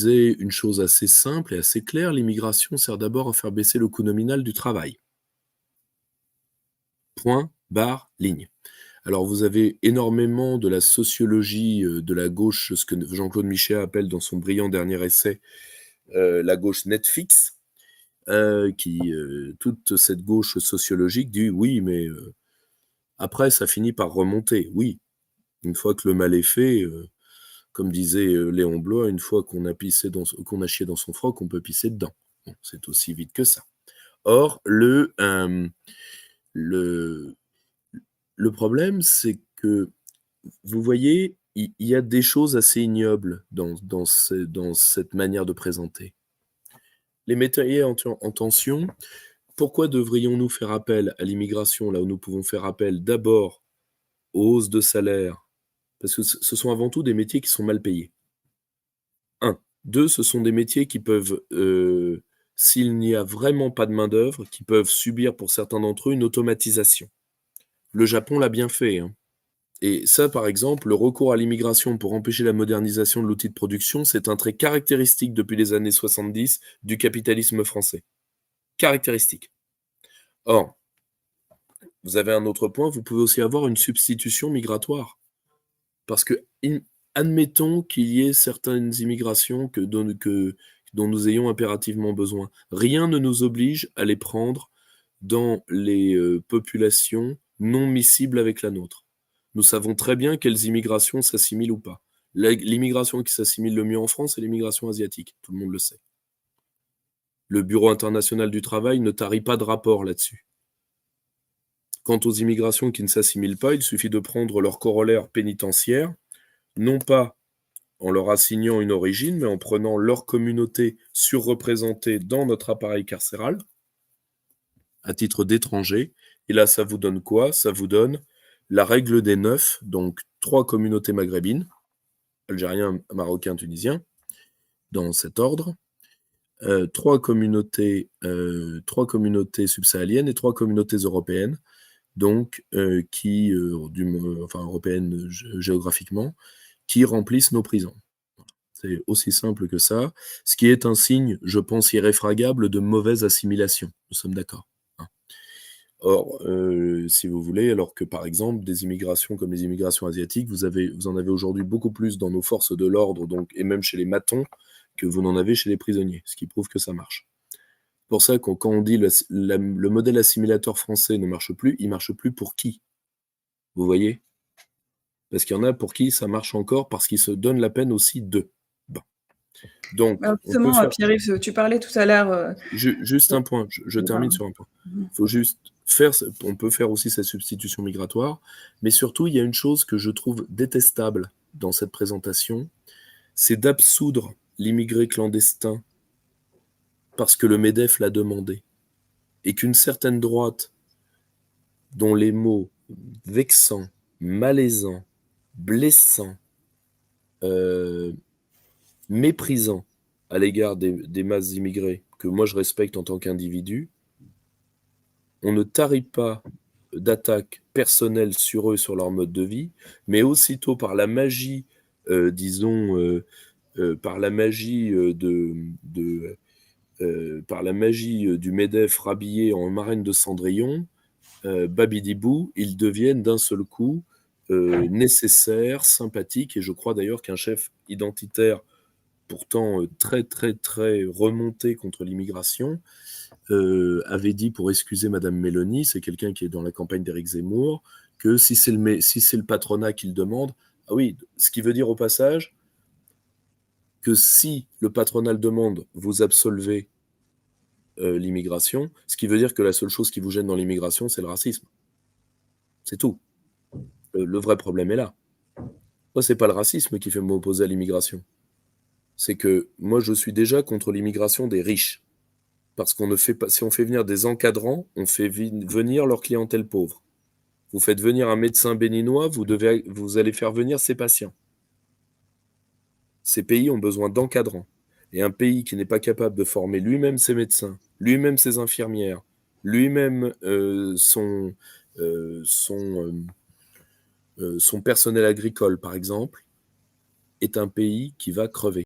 une chose assez simple et assez claire, l'immigration sert d'abord à faire baisser le coût nominal du travail. Point, barre, ligne. Alors vous avez énormément de la sociologie, de la gauche, ce que Jean-Claude Michet appelle dans son brillant dernier essai, la gauche Netflix, toute cette gauche sociologique dit: «Oui, mais après ça finit par remonter». Oui, une fois que le mal est fait, comme disait, Léon Bloy: «Une fois qu'on a chié dans son froc, on peut pisser dedans». Bon, c'est aussi vite que ça. Or le le problème, c'est que, vous voyez, il y a des choses assez ignobles dans cette manière de présenter. Les métayers en tension, pourquoi devrions-nous faire appel à l'immigration là où nous pouvons faire appel d'abord aux hausses de salaire? Parce que ce sont avant tout des métiers qui sont mal payés. 1. 2, ce sont des métiers qui peuvent, s'il n'y a vraiment pas de main-d'œuvre, qui peuvent subir pour certains d'entre eux une automatisation. Le Japon l'a bien fait, hein. Et ça, par exemple, le recours à l'immigration pour empêcher la modernisation de l'outil de production, c'est un trait caractéristique depuis les années 70 du capitalisme français. Caractéristique. Or, vous avez un autre point, vous pouvez aussi avoir une substitution migratoire. Parce que, admettons qu'il y ait certaines immigrations dont nous ayons impérativement besoin. Rien ne nous oblige à les prendre dans les, populations non miscibles avec la nôtre. Nous savons très bien quelles immigrations s'assimilent ou pas. L'immigration qui s'assimile le mieux en France, c'est l'immigration asiatique, tout le monde le sait. Le Bureau international du travail ne tarit pas de rapport là-dessus. Quant aux immigrations qui ne s'assimilent pas, il suffit de prendre leur corollaire pénitentiaire, non pas en leur assignant une origine, mais en prenant leur communauté surreprésentée dans notre appareil carcéral, à titre d'étrangers. Et là, ça vous donne quoi? Ça vous donne la règle des 9, donc 3 communautés maghrébines, algériens, marocains, tunisiens, dans cet ordre, 3 communautés subsahéliennes et 3 communautés européennes, donc enfin européennes géographiquement, qui remplissent nos prisons. C'est aussi simple que ça, ce qui est un signe, je pense, irréfragable de mauvaise assimilation. Nous sommes d'accord, hein? Or, si vous voulez, alors que, par exemple, des immigrations comme les immigrations asiatiques, vous en avez aujourd'hui beaucoup plus dans nos forces de l'ordre, donc, et même chez les matons, que vous n'en avez chez les prisonniers, ce qui prouve que ça marche. C'est pour ça que quand on dit le modèle assimilateur français ne marche plus, il marche plus pour qui? Vous voyez? Parce qu'il y en a pour qui ça marche encore, parce qu'ils se donnent la peine aussi d'eux. Bon. Donc, Alors on peut justement, faire Pierre-Yves, tu parlais tout à l'heure, juste un point, je termine sur un point. mmh mh. Il faut juste on peut faire aussi cette substitution migratoire, mais surtout, il y a une chose que je trouve détestable dans cette présentation, c'est d'absoudre l'immigré clandestin parce que le MEDEF l'a demandé et qu'une certaine droite, dont les mots vexants, malaisants, blessants, heu, méprisants à l'égard des masses immigrées, que moi je respecte en tant qu'individu, on ne tarit pas d'attaques personnelles sur eux, sur leur mode de vie, mais aussitôt par la magie, disons, par la magie, par la magie, du MEDEF rhabillé en marraine de Cendrillon, babidibou, ils deviennent d'un seul coup, nécessaires, sympathiques, et je crois d'ailleurs qu'un chef identitaire pourtant, très, très, très remonté contre l'immigration, avait dit, pour excuser madame Mélanie, c'est quelqu'un qui est dans la campagne d'Éric Zemmour, que si c'est le patronat qui le demande, ah oui, ce qui veut dire au passage que si le patronat le demande, vous absolvez, l'immigration, ce qui veut dire que la seule chose qui vous gêne dans l'immigration, c'est le racisme. C'est tout. Le vrai problème est là. Moi, c'est pas le racisme qui fait m'opposer à l'immigration. C'est que moi, je suis déjà contre l'immigration des riches. Parce qu'on ne fait pas, si on fait venir des encadrants, on fait venir leur clientèle pauvre. Vous faites venir un médecin béninois, vous allez faire venir ses patients. Ces pays ont besoin d'encadrants. Et un pays qui n'est pas capable de former lui-même ses médecins, lui-même ses infirmières, lui-même son personnel agricole, par exemple, est un pays qui va crever.